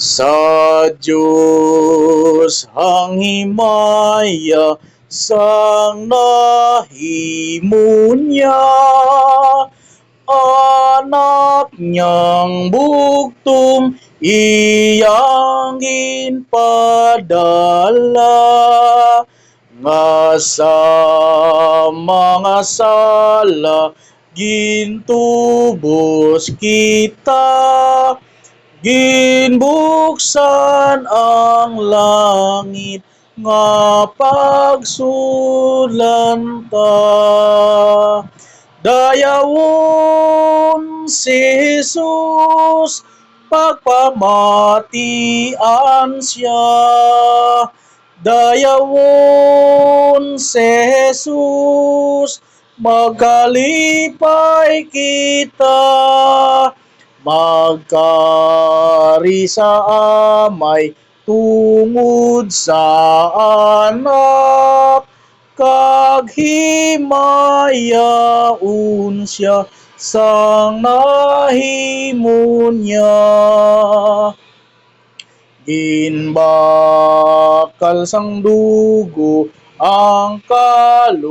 Sa Diyos ang himaya sang nahimo niya, anak niyang bugtong iyang ginpadala, nga sa mga sala gintubos kita, ginbuksan ang langit nga pagsulanta. Dayawon si Jesus, pagpamatian siya. Dayawon si Jesus, magkalipay kita. Magkari sa amay tungod sa anak, kag himayaon siya sang nahimo niya. Ginbakal sang dugo ang kaluwasan,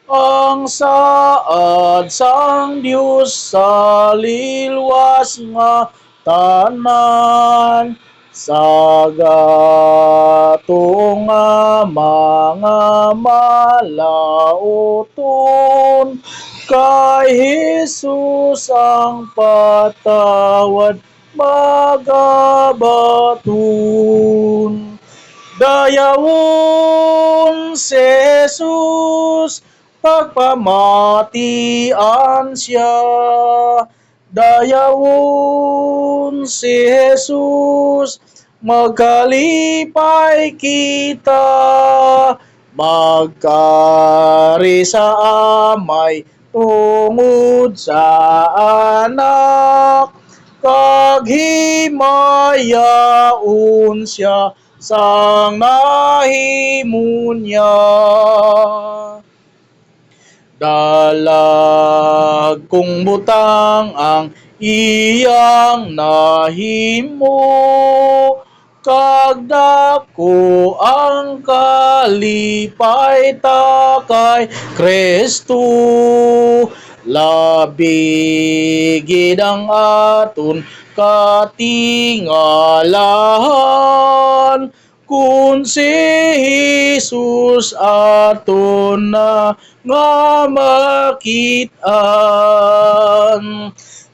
ang saad sang Dios sa lilwas nga tanan, sa gatong nga mga malaoton, kay Jesus ang patawad magabaton. Dayawon si Jesus, pagpamatian siya. Dayawon si Jesus, magkalipay kita. Magkari sa amay tungod sa anak, kag himayaon siya sang nahimo niya. Dalag kong butang ang iyang nahimo, kag dako ang kalipay ta kay Kristo. Labi gid ang aton katingalahan, kun si Jesus aton na nga makit-an.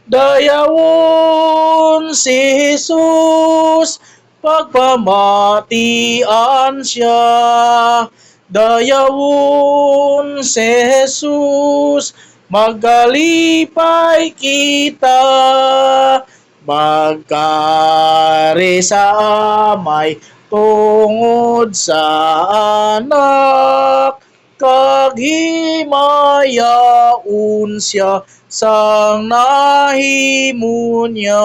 Dayawon si Jesus, pagpamatian siya. Dayawon si Jesus, magkalipay kita. Magkari sa amay tungod sa anak, kag himayaon siya sang nahimo niya.